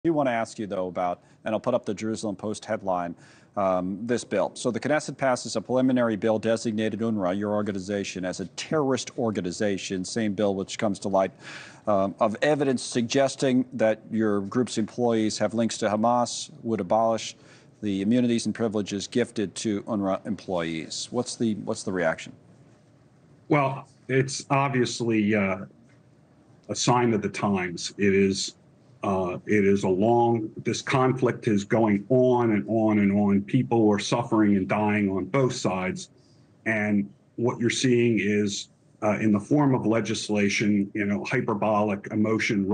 I do want to ask you, though, about, and I'll put up the Jerusalem Post headline, this bill. So the Knesset passes a preliminary bill designated UNRWA, your organization, as a terrorist organization, same bill which comes to light of evidence suggesting that your group's employees have links to Hamas, would abolish the immunities and privileges gifted to UNRWA employees. What's the reaction? Well, it's obviously a sign of the times. It is this conflict is going on and on and on. People are suffering and dying on both sides. And what you're seeing is in the form of legislation, hyperbolic emotion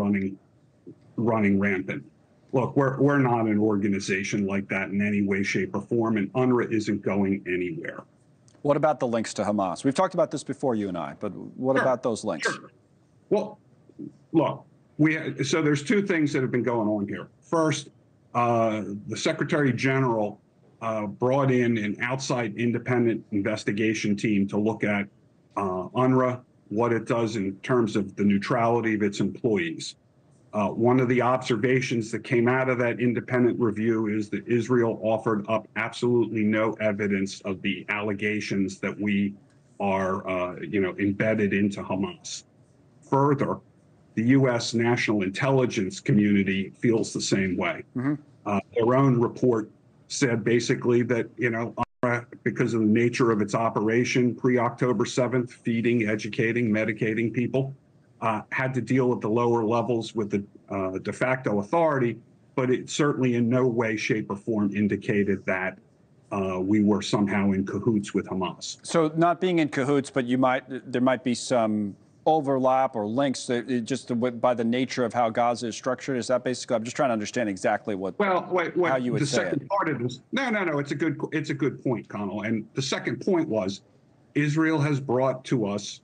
running rampant. Look, we're not an organization like that in any way, shape, or form, and UNRWA isn't going anywhere. What about the links to Hamas? We've talked about this before, you and I, but what about those links? Sure. Well, look, so there's two things that have been going on here. First, the Secretary General brought in an outside independent investigation team to look at UNRWA, what it does in terms of the neutrality of its employees. One of the observations that came out of that independent review is that Israel offered up absolutely no evidence of the allegations that we are, embedded into Hamas. Further, the U.S. national intelligence community feels the same way. Mm-hmm. Their own report said basically that, UNRWA, because of the nature of its operation pre-October 7th, feeding, educating, medicating people, had to deal at the lower levels with the de facto authority, but it certainly in no way, shape, or form indicated that we were somehow in cahoots with Hamas. So not being in cahoots, but there might be some overlap or links just by the nature of how Gaza is structured. Is that basically? I'm just trying to understand exactly how you would say it. The second part of this. No. It's a good point, Connell. And the second point was, Israel has brought to us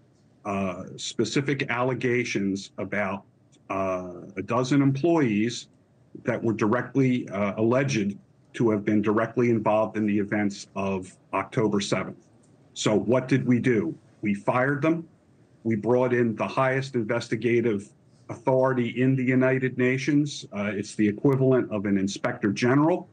specific allegations about a dozen employees that were directly alleged to have been directly involved in the events of October 7th. So what did we do? We fired them. We brought in the highest investigative authority in the United Nations. It's the equivalent of an inspector general,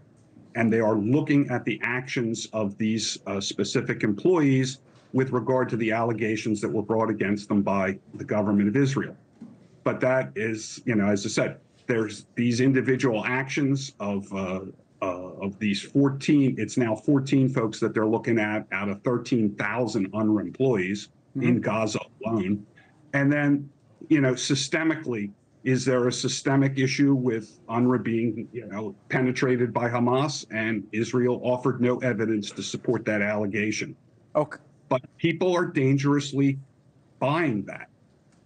and they are looking at the actions of these specific employees with regard to the allegations that were brought against them by the government of Israel. But that is, as I said, there's these individual actions of these 14, it's now 14 folks that they're looking at out of 13,000 UNRWA employees in Gaza alone. And then, systemically, is there a systemic issue with UNRWA being, penetrated by Hamas? And Israel offered no evidence to support that allegation. Okay. But people are dangerously buying that.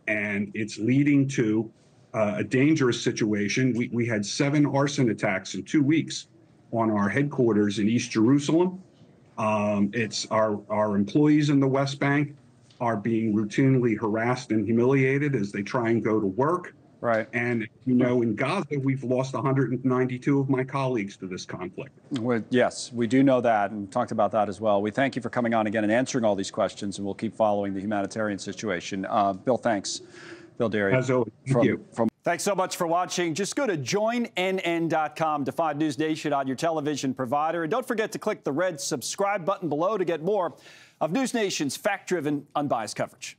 And it's leading to a dangerous situation. We had 7 arson attacks in 2 weeks on our headquarters in East Jerusalem. It's our employees in the West Bank are being routinely harassed and humiliated as they try and go to work. Right. And, in Gaza, we've lost 192 of my colleagues to this conflict. Well, yes, we do know that and talked about that as well. We thank you for coming on again and answering all these questions, and we'll keep following the humanitarian situation. Bill, thanks. Bill Deere. As always, thank you. Thanks so much for watching. Just go to joinnn.com to find NewsNation on your television provider. And don't forget to click the red subscribe button below to get more of NewsNation's fact-driven, unbiased coverage.